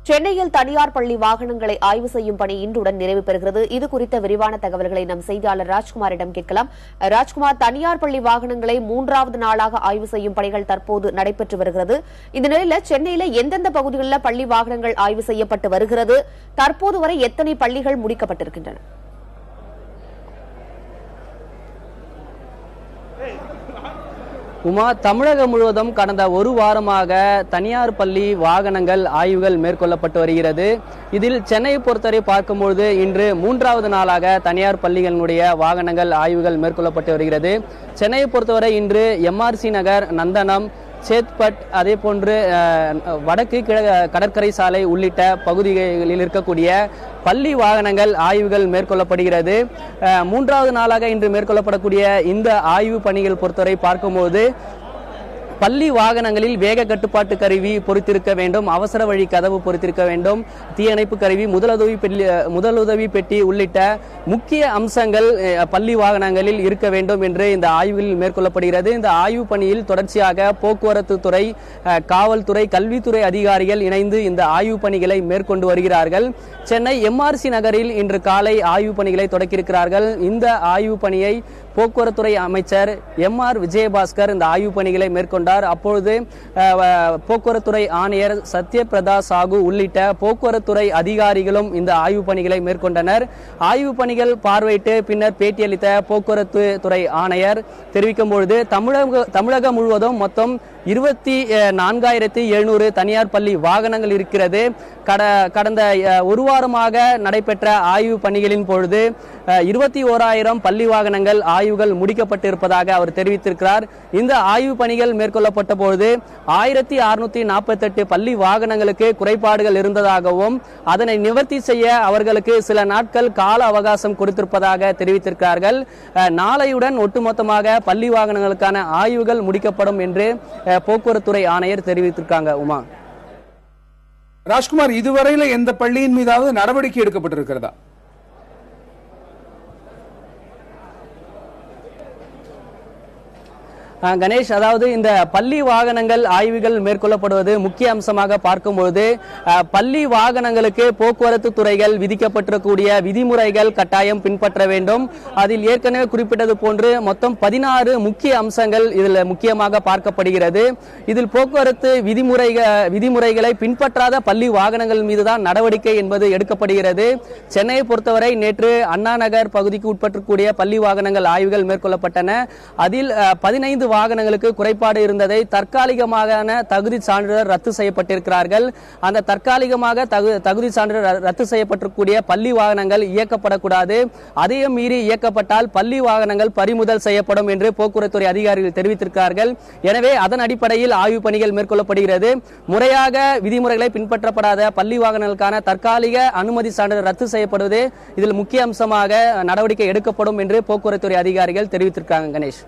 சென்னையில் தனியார் பள்ளி வாகனங்களை ஆய்வு செய்யும் பணி இன்றுடன் நிறைவு பெறுகிறது. இது குறித்த விரிவான தகவல்களை நம் செய்தியாளர் ராஜ்குமாரிடம் கேட்கலாம். ராஜ்குமார், தனியார் பள்ளி வாகனங்களை 3வது நாளாக ஆய்வு செய்யும் பணிகள் தற்போது நடைபெற்று வருகிறது. இந்த நிலையில் சென்னையில எந்தெந்த பகுதிகளில் பள்ளி வாகனங்கள் ஆய்வு செய்யப்பட்டு வருகிறது? தற்போது வரை எத்தனை பள்ளிகள் முடிக்கப்பட்டிருக்கின்றன? உமா, தமிழகம் முழுவதும் கடந்த ஒரு வாரமாக தனியார் பள்ளி வாகனங்கள் ஆய்வுகள் மேற்கொள்ளப்பட்டு வருகிறது. இதில் சென்னையை பொறுத்தவரை பார்க்கும்பொழுது இன்று 3வது நாளாக தனியார் பள்ளிகளுடைய வாகனங்கள் ஆய்வுகள் மேற்கொள்ளப்பட்டு வருகிறது. சென்னையை பொறுத்தவரை இன்று எம்ஆர்சி நகர், நந்தனம், சேத்பட், அதே போன்று வடக்கு கடற்கரை சாலை உள்ளிட்ட பகுதிகளில் இருக்கக்கூடிய பள்ளி வாகனங்கள் ஆய்வுகள் மேற்கொள்ளப்படுகிறது. 3வது நாளாக இன்று மேற்கொள்ளப்படக்கூடிய இந்த ஆய்வு பணிகள் பொறுத்தவரை பார்க்கும்போது பள்ளி வாகனங்களில் வேக கட்டுப்பாட்டு கருவி பொறித்திருக்க வேண்டும், அவசர வழி கதவு பொறித்திருக்க வேண்டும், தீயணைப்பு கருவி, முதலுதவி பெட்டி உள்ளிட்ட முக்கிய அம்சங்கள் பள்ளி வாகனங்களில் இருக்க வேண்டும் என்று இந்த ஆய்வில் மேற்கொள்ளப்படுகிறது. இந்த ஆய்வு பணியில் தொடர்ச்சியாக போக்குவரத்து துறை, காவல்துறை, கல்வித்துறை அதிகாரிகள் இணைந்து இந்த ஆய்வு பணிகளை மேற்கொண்டு வருகிறார்கள். சென்னை எம்ஆர்சி நகரில் இன்று காலை ஆய்வு பணிகளை தொடக்கியிருக்கிறார்கள். இந்த ஆய்வு பணியை போக்குவரத்துறை அமைச்சர் எம்.ஆர். விஜயபாஸ்கர் இந்த ஆய்வு பணிகளை மேற்கொண்டார். அப்பொழுது போக்குவரத்துறை ஆணையர் சத்யபிரதா சாகு உள்ளிட்ட போக்குவரத்துறை அதிகாரிகளும் இந்த ஆய்வு பணிகளை மேற்கொண்டனர். ஆய்வு பணிகள் பார்வையிட்டு பின்னர் பேட்டியளித்த போக்குவரத்து துறை ஆணையர் தெரிவிக்கும் பொழுது தமிழகம் முழுவதும் மொத்தம் 24,700 தனியார் பள்ளி வாகனங்கள் இருக்கிறது. கடந்த ஒரு வாரமாக நடைபெற்ற ஆய்வு பணிகளின் பொழுது 21,000 பள்ளி வாகனங்கள் ஆய்வுகள் முடிக்கப்பட்டிருப்பதாக அவர் தெரிவித்திருக்கிறார். இந்த ஆய்வு பணிகள் மேற்கொள்ளப்பட்ட பொழுது 1648 பள்ளி வாகனங்களுக்கு குறைபாடுகள் இருந்ததாகவும் அதனை நிவர்த்தி செய்ய அவர்களுக்கு சில நாட்கள் கால அவகாசம் கொடுத்திருப்பதாக தெரிவித்திருக்கிறார்கள். நாளையுடன் ஒட்டுமொத்தமாக பள்ளி வாகனங்களுக்கான ஆய்வுகள் முடிக்கப்படும் என்று போக்குவரத்துறை ஆணையர் தெரிவித்திருக்காங்க. உமா, ராஜ்குமார், இதுவரையில எந்த பள்ளியின் மீதாவது நடவடிக்கை எடுக்கப்பட்டிருக்கிறதா? கணேஷ், அதாவது இந்த பள்ளி வாகனங்கள் ஆய்வுகள் மேற்கொள்ளப்படுவது முக்கிய அம்சமாக பார்க்கும்போது பள்ளி வாகனங்களுக்கு போக்குவரத்து துறைகள் விதிக்கப்பட்டிருக்கக்கூடிய விதிமுறைகள் கட்டாயம் பின்பற்ற வேண்டும். அதில் ஏற்கனவே குறிப்பிட்டது போன்று மொத்தம் 16 முக்கிய அம்சங்கள் இதில் முக்கியமாக பார்க்கப்படுகிறது. இதில் போக்குவரத்து விதிமுறைகளை பின்பற்றாத பள்ளி வாகனங்கள் மீதுதான் நடவடிக்கை என்பது எடுக்கப்படுகிறது. சென்னையை பொறுத்தவரை நேற்று அண்ணா நகர் பகுதிக்கு உட்பட்டிருக்கக்கூடிய பள்ளி வாகனங்கள் ஆய்வுகள் மேற்கொள்ளப்பட்டன. அதில் 15 வாகனங்களுக்கு குறைபாடு இருந்ததை தற்காலிகமாக தகுதி சான்றிதழ் ரத்து செய்யப்பட்டிருக்கிறார்கள். அந்த தற்காலிகமாக தகுதி சான்றிதழ் ரத்து செய்யப்பட்டிருக்கூடிய பள்ளி வாகனங்கள் இயக்கப்படக்கூடாது. அதையும் மீறி இயக்கப்பட்டால் பள்ளி வாகனங்கள் பறிமுதல் செய்யப்படும் என்று போக்குவரத்துறை அதிகாரிகள் தெரிவித்திருக்கிறார்கள். எனவே அதன் அடிப்படையில் ஆய்வு பணிகள் மேற்கொள்ளப்படுகிறது. முறையாக விதிமுறைகளை பின்பற்றப்படாத பள்ளி வாகனங்களுக்கான தற்காலிக அனுமதி சான்றிதழ் ரத்து செய்யப்படுவது இதில் முக்கிய அம்சமாக நடவடிக்கை எடுக்கப்படும் என்று போக்குவரத்துறை அதிகாரிகள் தெரிவித்திருக்கிறாங்க. கணேஷ்.